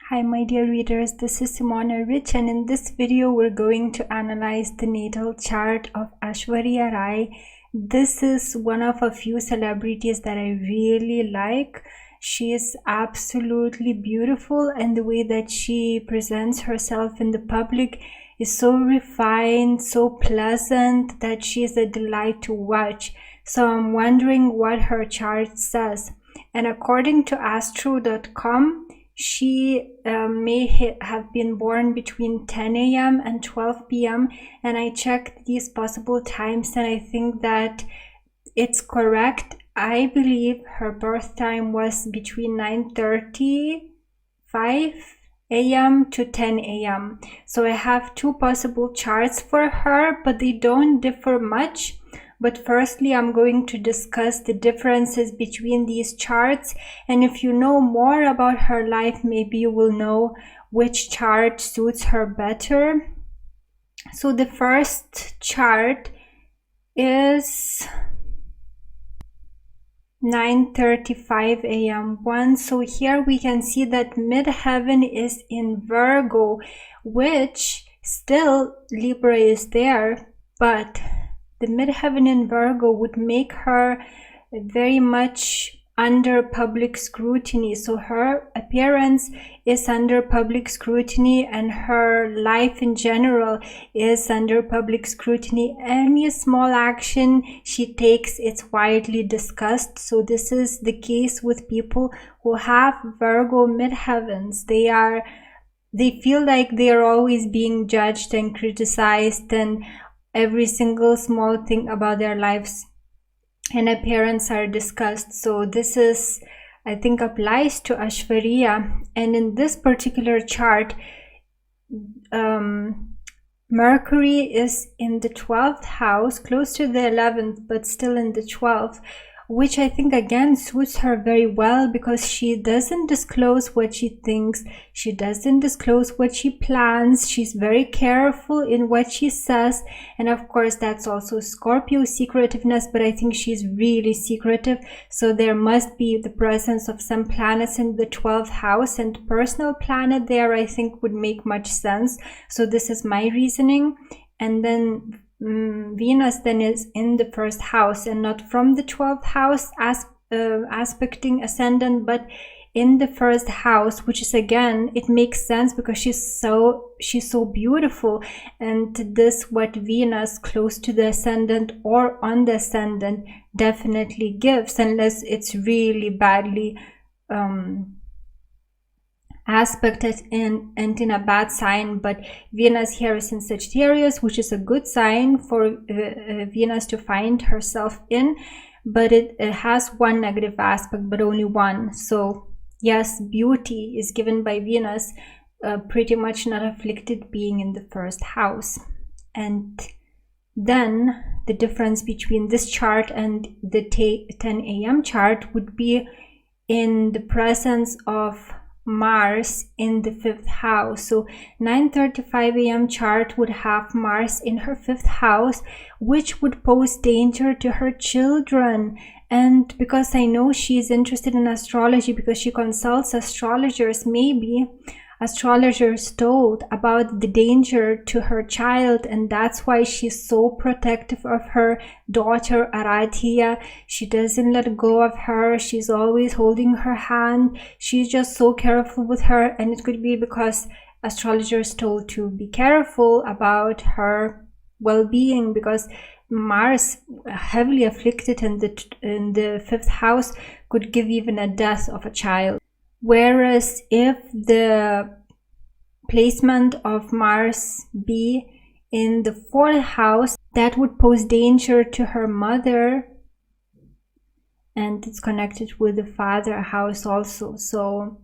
Hi my dear readers, this is Simona Rich, and in this video we're going to analyze the natal chart of Aishwarya Rai. This is one of a few celebrities that I really like. She is absolutely beautiful, and the way that she presents herself in the public is so refined, so pleasant, that she is a delight to watch. So I'm wondering what her chart says. And according to astro.com, she may have been born between 10 a.m. and 12 p.m. and I checked these possible times and I think that it's correct. I believe her birth time was between 9:35 a.m. to 10 a.m. So I have two possible charts for her, but they don't differ much. But firstly, I'm going to discuss the differences between these charts, and if you know more about her life, maybe you will know which chart suits her better. So the first chart is 9:35 a.m. one. So here we can see that midheaven is in Virgo, which still Libra is there, but the midheaven in Virgo would make her very much under public scrutiny. So her appearance is under public scrutiny and her life in general is under public scrutiny. Any small action she takes, it's widely discussed. So this is the case with people who have Virgo midheavens. They feel like they are always being judged and criticized, and every single small thing about their lives and appearance are discussed. So this is, I think, applies to Aishwarya. And in this particular chart, Mercury is in the 12th house, close to the 11th, but still in the 12th, which I think again suits her very well, because she doesn't disclose what she thinks, she doesn't disclose what she plans, she's very careful in what she says, and of course that's also Scorpio secretiveness, but I think she's really secretive, so there must be the presence of some planets in the 12th house, and personal planet there I think would make much sense. So this is my reasoning. And then Venus then is in the first house, and not from the 12th house aspecting ascendant, but in the first house, which is, again, it makes sense because she's so beautiful, and this what Venus close to the ascendant or on the ascendant definitely gives, unless it's really badly aspected and in a bad sign. But Venus here is in Sagittarius, which is a good sign for Venus to find herself in, but it has one negative aspect, but only one. So yes, beauty is given by Venus, pretty much not afflicted being in the first house. And then the difference between this chart and the 10 a.m. chart would be in the presence of Mars in the 5th house. So 9:35 a.m. chart would have Mars in her 5th house, which would pose danger to her children. And because I know she is interested in astrology, because she consults astrologers, maybe astrologers told about the danger to her child, and that's why she's so protective of her daughter Aradhya. She doesn't let go of her, she's always holding her hand, she's just so careful with her. And it could be because astrologers told to be careful about her well-being, because Mars, heavily afflicted in the 5th house, could give even a death of a child. Whereas if the placement of Mars be in the 4th house, that would pose danger to her mother, and it's connected with the father house also. So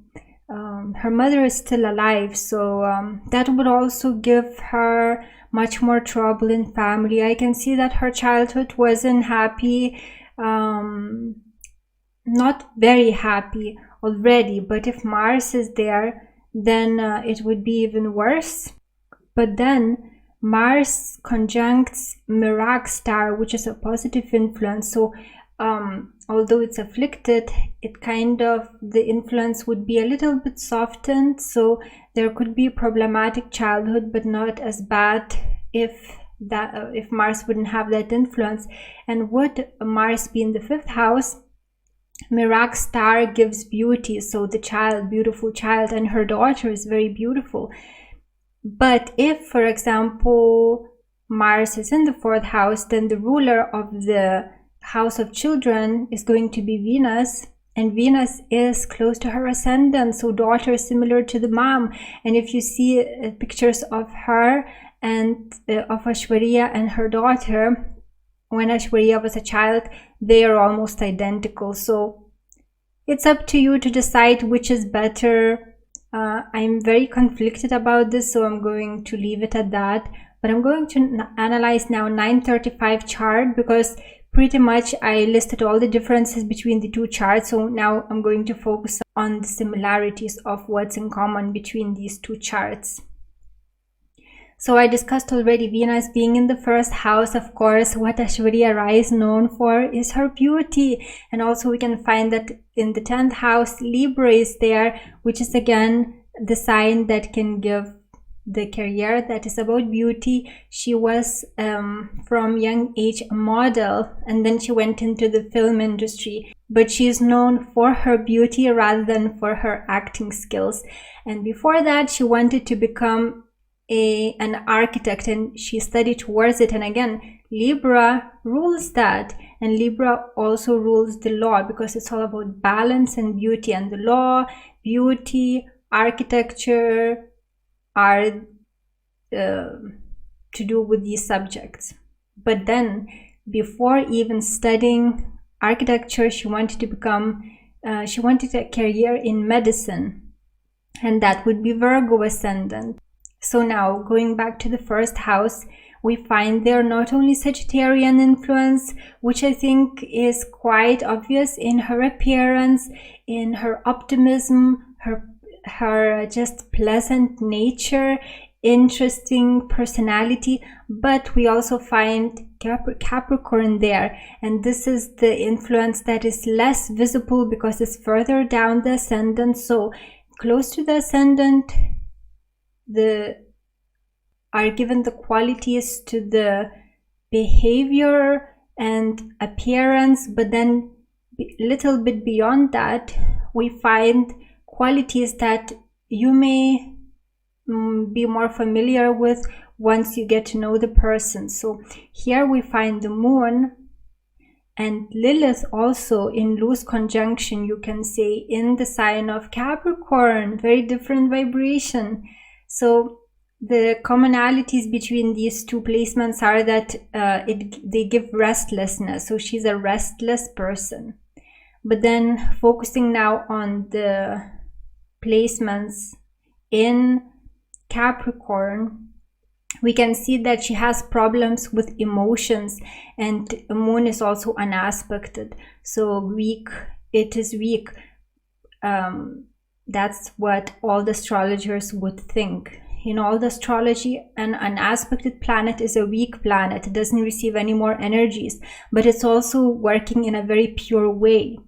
her mother is still alive, so that would also give her much more trouble in family. I can see that her childhood wasn't happy, not very happy already, but if Mars is there, then it would be even worse. But then Mars conjuncts Merak star, which is a positive influence. So although it's afflicted, it kind of, the influence would be a little bit softened, so there could be problematic childhood, but not as bad if Mars wouldn't have that influence. And would Mars be in the 5th house, Mirak star gives beauty, so the child, beautiful child, and her daughter is very beautiful. But if, for example, Mars is in the 4th house, then the ruler of the house of children is going to be Venus, and Venus is close to her ascendant, so daughter is similar to the mom. And if you see pictures of her and of Aishwarya and her daughter, when Aishwarya was a child, they are almost identical. So it's up to you to decide which is better. I'm very conflicted about this, so I'm going to leave it at that. But I'm going to analyze now 935 chart, because pretty much I listed all the differences between the two charts. So now I'm going to focus on the similarities of what's in common between these two charts. So I discussed already Venus being in the 1st house. Of course, what Aishwarya Rai is known for is her beauty. And also we can find that in the 10th house, Libra is there, which is again the sign that can give the career that is about beauty. She was from young age a model, and then she went into the film industry, but she is known for her beauty rather than for her acting skills. And before that, she wanted to become an architect, and she studied towards it. And again, Libra rules that, and Libra also rules the law, because it's all about balance and beauty, and the law, beauty, architecture are to do with these subjects. But then, before even studying architecture, she wanted to become, she wanted a career in medicine, and that would be Virgo ascendant. So now, going back to the 1st house, we find there not only Sagittarian influence, which I think is quite obvious in her appearance, in her optimism, her just pleasant nature, interesting personality, but we also find Capricorn there, and this is the influence that is less visible because it's further down the ascendant. So close to the ascendant, are given the qualities to the behavior and appearance, but then a little bit beyond that, we find qualities that you may be more familiar with once you get to know the person. So here we find the moon and Lilith also in loose conjunction, you can say, in the sign of Capricorn, very different vibration. So the commonalities between these two placements are that they give restlessness. So she's a restless person. But then focusing now on the placements in Capricorn, we can see that she has problems with emotions, and the moon is also unaspected. So weak, it is weak. That's what all the astrologers would think. In all the astrology, an unaspected planet is a weak planet. It doesn't receive any more energies, but it's also working in a very pure way.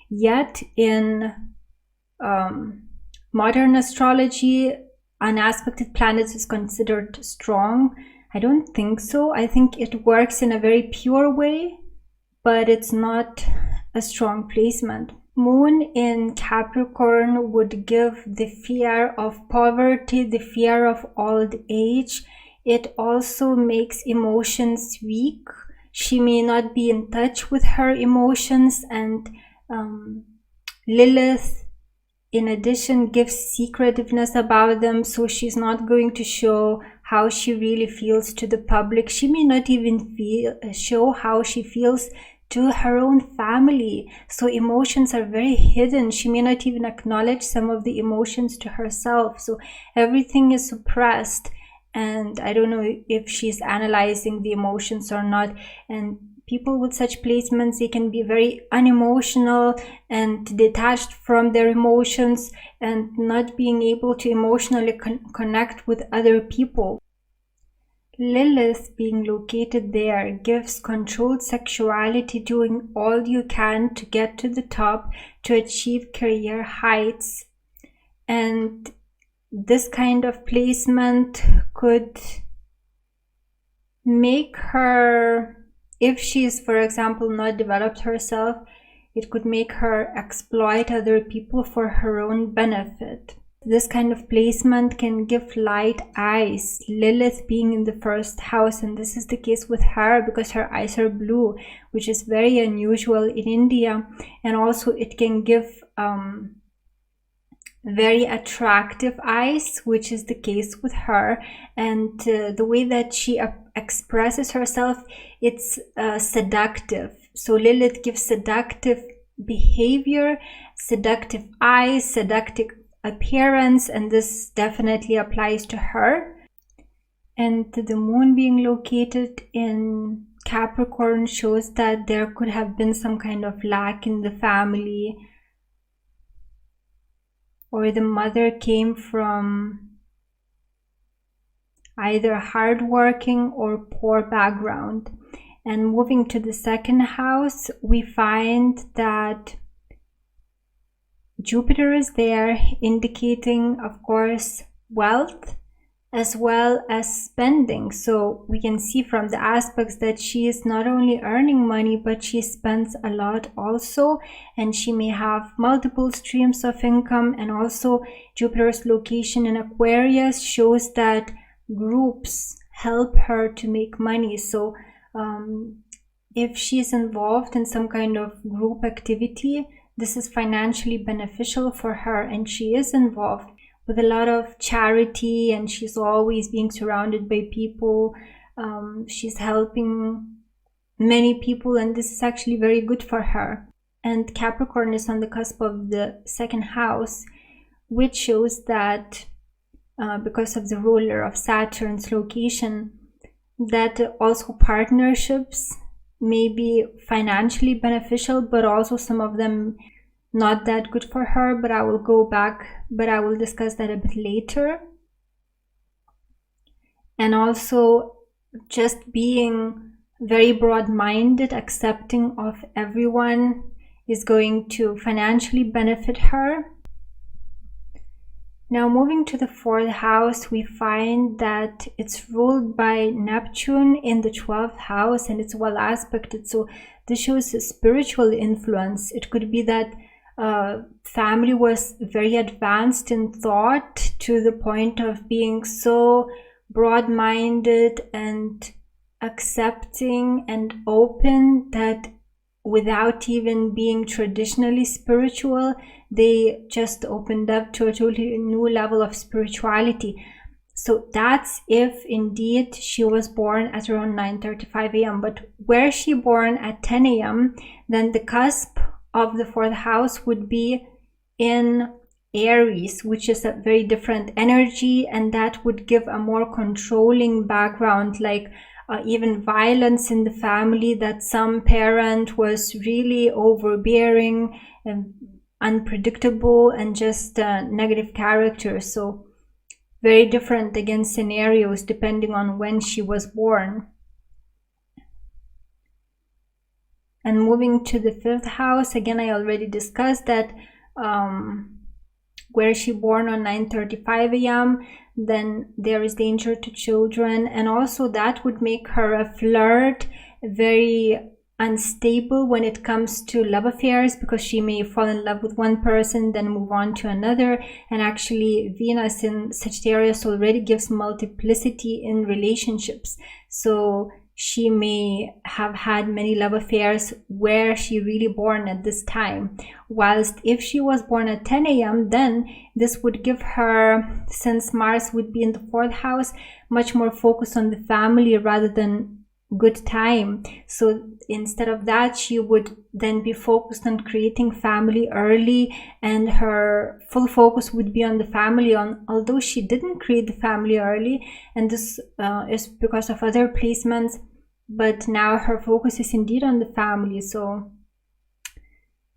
Yet in modern astrology, unaspected planets is considered strong. I don't think so. I think it works in a very pure way, but it's not a strong placement. Moon in Capricorn would give the fear of poverty, the fear of old age. It also makes emotions weak. She may not be in touch with her emotions, and Lilith, in addition, gives secretiveness about them, so she's not going to show how she really feels to the public. She may not even show how she feels to her own family. So emotions are very hidden. She may not even acknowledge some of the emotions to herself. So everything is suppressed, and I don't know if she's analyzing the emotions or not. And people with such placements, they can be very unemotional and detached from their emotions and not being able to emotionally connect with other people. Lilith being located there gives controlled sexuality, doing all you can to get to the top, to achieve career heights. And this kind of placement could make her, if she is, for example, not developed herself, it could make her exploit other people for her own benefit. This kind of placement can give light eyes, Lilith being in the first house, and this is the case with her because her eyes are blue, which is very unusual in India. And also it can give very attractive eyes, which is the case with her. And the way that she expresses herself, it's seductive. So Lilith gives seductive behavior, seductive eyes, seductive appearance, and this definitely applies to her. And the moon being located in Capricorn shows that there could have been some kind of lack in the family, or the mother came from either hardworking or poor background. And moving to the second house, we find that Jupiter is there, indicating, of course, wealth as well as spending. So we can see from the aspects that she is not only earning money, but she spends a lot also, and she may have multiple streams of income. And also Jupiter's location in Aquarius shows that groups help her to make money. So if she's involved in some kind of group activity, this is financially beneficial for her, and she is involved with a lot of charity, and she's always being surrounded by people. She's helping many people, and this is actually very good for her. And Capricorn is on the cusp of the second house, which shows that because of the ruler of Saturn's location, that also partnerships may be financially beneficial, but also some of them not that good for her. But I will discuss that a bit later. And also just being very broad-minded, accepting of everyone, is going to financially benefit her. Now moving to the fourth house, we find that it's ruled by Neptune in the 12th house, and it's well aspected. So this shows a spiritual influence. It could be that family was very advanced in thought to the point of being so broad-minded and accepting and open that without even being traditionally spiritual, they just opened up to a totally new level of spirituality. So that's if indeed she was born at around 9:35 a.m. But were she born at 10 a.m., then the cusp of the fourth house would be in Aries, which is a very different energy, and that would give a more controlling background, like even violence in the family, that some parent was really overbearing and unpredictable and just negative character. So very different again scenarios depending on when she was born. And moving to the fifth house, again I already discussed that were she born on 9:35 a.m., then there is danger to children, and also that would make her a flirt, very unstable when it comes to love affairs, because she may fall in love with one person then move on to another. And actually Venus in Sagittarius already gives multiplicity in relationships, so she may have had many love affairs where she really born at this time. Whilst if she was born at 10 a.m., then this would give her, since Mars would be in the fourth house, much more focus on the family rather than good time. So instead of that, she would then be focused on creating family early, and her full focus would be on the family, although she didn't create the family early, and this is because of other placements, but now her focus is indeed on the family. So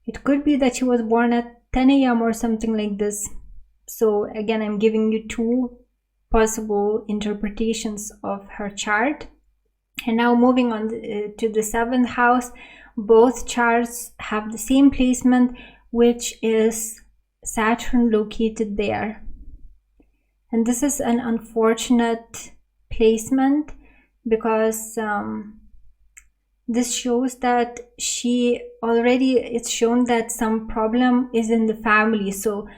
it could be that she was born at 10 a.m. or something like this. So again, I'm giving you two possible interpretations of her chart. And now moving on to the 7th house, both charts have the same placement, which is Saturn located there. And this is an unfortunate placement because this shows that it's shown that some problem is in the family. So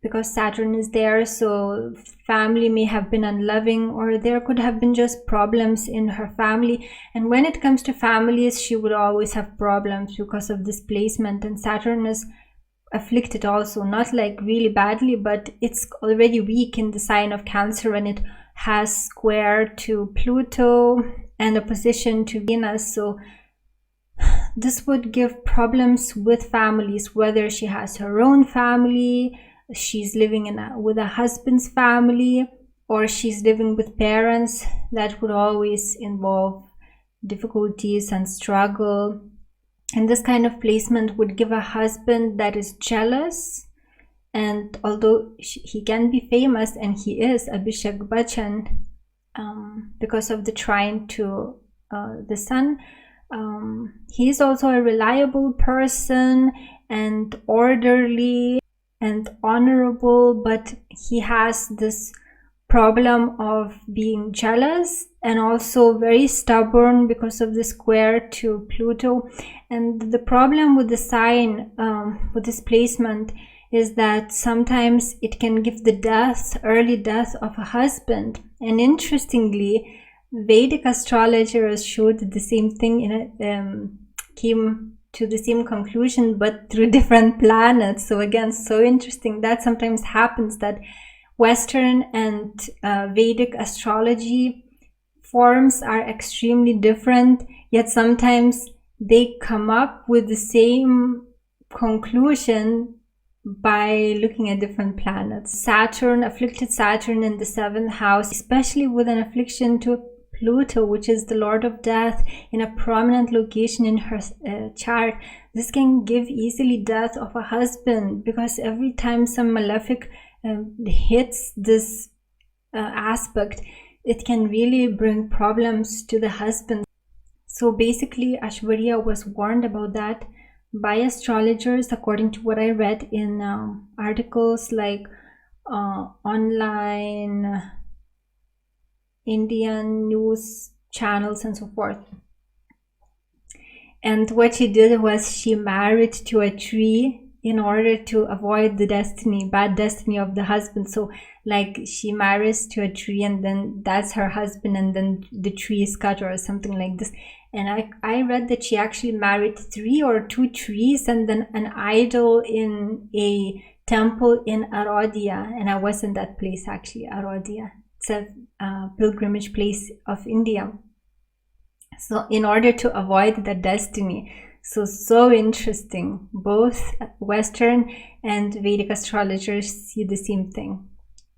because Saturn is there, so family may have been unloving, or there could have been just problems in her family. And when it comes to families, she would always have problems because of this placement. And Saturn is afflicted also, not like really badly, but it's already weak in the sign of Cancer, and it has square to Pluto and opposition to Venus. So this would give problems with families, whether she has her own family, she's living with a husband's family, or she's living with parents. That would always involve difficulties and struggle. And this kind of placement would give a husband that is jealous. And although he can be famous, and he is Abhishek Bachchan, because of the trine to the sun, he is also a reliable person and orderly and honorable, but he has this problem of being jealous and also very stubborn because of the square to Pluto. And the problem with the sign, with this placement, is that sometimes it can give the early death of a husband. And interestingly, Vedic astrologers showed the same thing, came to the same conclusion, but through different planets. So again, so interesting that sometimes happens that Western and Vedic astrology forms are extremely different, yet sometimes they come up with the same conclusion by looking at different planets. Saturn, afflicted Saturn in the 7th house, especially with an affliction to Pluto, which is the Lord of Death, in a prominent location in her chart. This can give easily death of a husband, because every time some malefic hits this aspect, it can really bring problems to the husband. So basically, Aishwarya was warned about that by astrologers, according to what I read in articles like online Indian news channels and so forth. And what she did was she married to a tree in order to avoid the bad destiny of the husband. So like she marries to a tree and then that's her husband, and then the tree is cut or something like this. And I read that she actually married 3 or 2 trees and then an idol in a temple in Arodhya. And I was in that place actually, Arodhya. It's a pilgrimage place of India. So in order to avoid that destiny. So interesting. Both Western and Vedic astrologers see the same thing.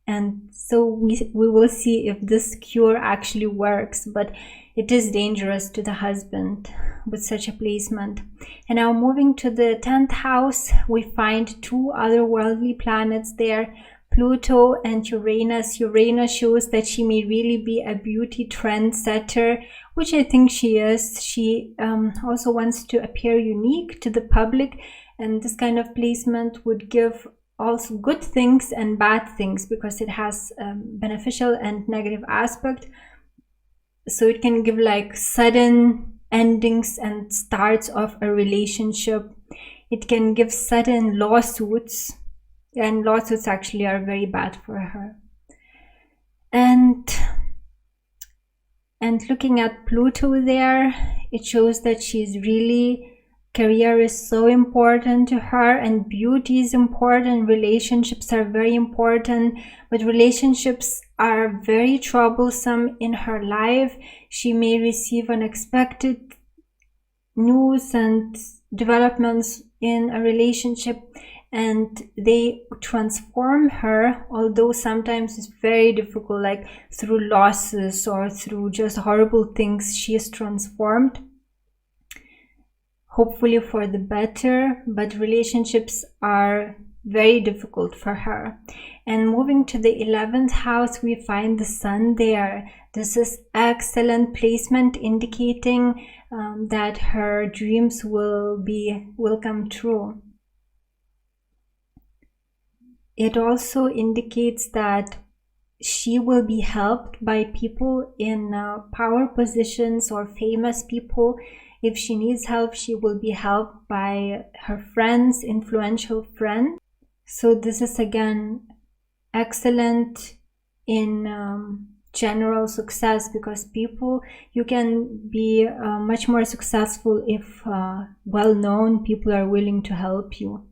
And so we will see if this cure actually works, but it is dangerous to the husband with such a placement. And now moving to the 10th house, we find 2 otherworldly planets there, Pluto and Uranus. Uranus shows that she may really be a beauty trendsetter, which I think she is. She also wants to appear unique to the public, and this kind of placement would give also good things and bad things, because it has beneficial and negative aspect. So it can give like sudden endings and starts of a relationship. It can give sudden lawsuits, and lawsuits actually are very bad for her. And looking at Pluto there, it shows that she's really, career is so important to her, and beauty is important, relationships are very important, but relationships are very troublesome in her life. She may receive unexpected news and developments in a relationship, and they transform her, although sometimes it's very difficult, like through losses or through just horrible things. She is transformed, hopefully for the better, but relationships are very difficult for her. And moving to the 11th house, we find the sun there. This is excellent placement, indicating that her dreams will come true. It also indicates that she will be helped by people in power positions or famous people. If she needs help, she will be helped by her friends, influential friends. So this is again excellent in general success, because you can be much more successful if well-known people are willing to help you.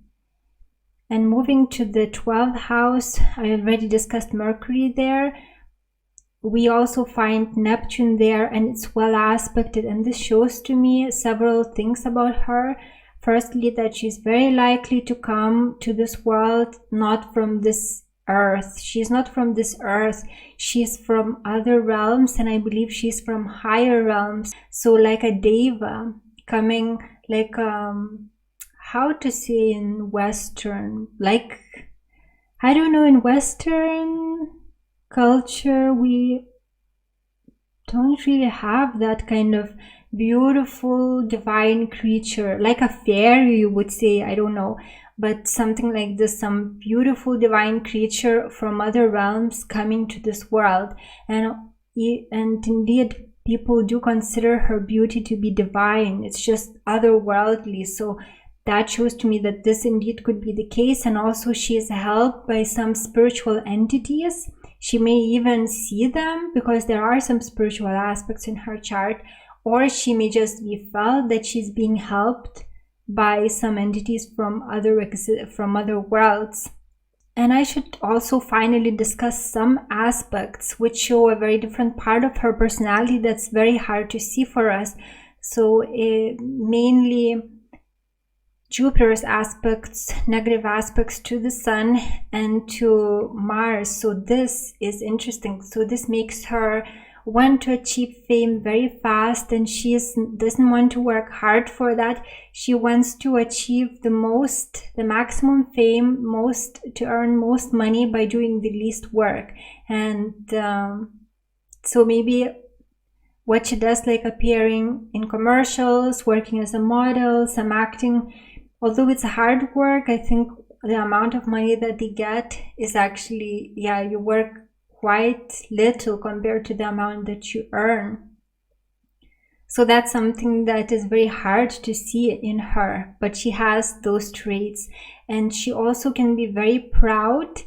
And moving to the 12th house, I already discussed Mercury there. We also find Neptune there, and it's well aspected, and this shows to me several things about her. Firstly, that she's very likely to come to this world not from this earth. She's not from this earth. She's from other realms, and I believe she's from higher realms. So like a deva coming, like how to say in Western, like, I don't know, in Western culture we don't really have that kind of beautiful divine creature, like a fairy, you would say, I don't know, but something like this, some beautiful divine creature from other realms coming to this world. And indeed people do consider her beauty to be divine. It's just otherworldly. So that shows to me that this indeed could be the case. And also she is helped by some spiritual entities. She may even see them, because there are some spiritual aspects in her chart, or she may just be felt that she's being helped by some entities from other worlds. And I should also finally discuss some aspects which show a very different part of her personality that's very hard to see for us. So mainly Jupiter's aspects, negative aspects to the Sun and to Mars. So this is interesting. So this makes her want to achieve fame very fast, and she doesn't want to work hard for that. She wants to achieve the maximum fame, to earn most money by doing the least work. And so maybe what she does, like appearing in commercials, working as a model, some acting, although it's hard work, I think the amount of money that they get is actually, you work quite little compared to the amount that you earn. So that's something that is very hard to see in her, but she has those traits. And she also can be very proud,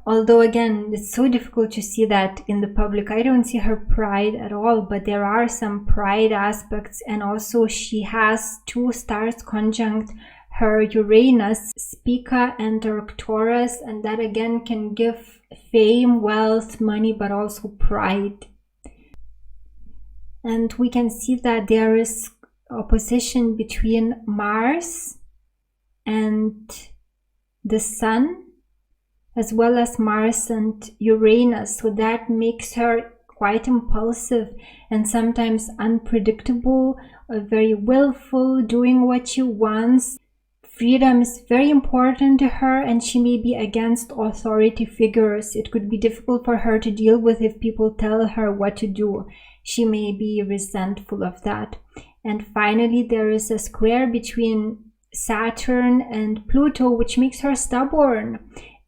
although again it's so difficult to see that in the public. I don't see her pride at all, but there are some pride aspects. And also she has 2 stars conjunct her Uranus, Spica and Arcturus, and that again can give fame, wealth, money, but also pride. And we can see that there is opposition between Mars and the Sun, as well as Mars and Uranus. So that makes her quite impulsive and sometimes unpredictable, very willful, doing what she wants. Freedom is very important to her, and she may be against authority figures. It could be difficult for her to deal with if people tell her what to do. She may be resentful of that. And finally, there is a square between Saturn and Pluto, which makes her stubborn.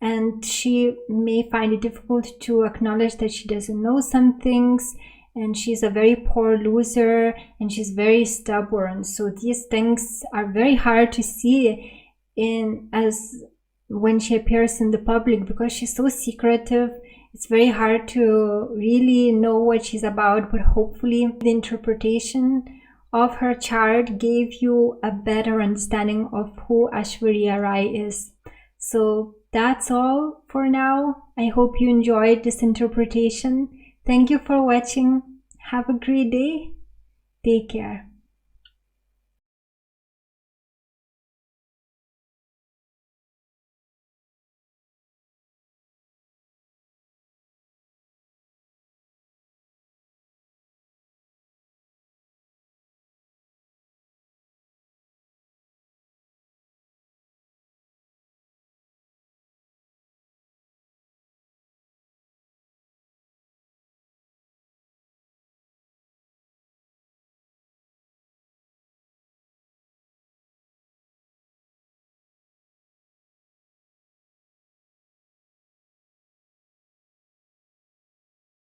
And she may find it difficult to acknowledge that she doesn't know some things. And she's a very poor loser, and she's very stubborn. So these things are very hard to see when she appears in the public, because she's so secretive. It's very hard to really know what she's about, but hopefully the interpretation of her chart gave you a better understanding of who Aishwarya Rai is. So that's all for now. I hope you enjoyed this interpretation. Thank you for watching. Have a great day. Take care.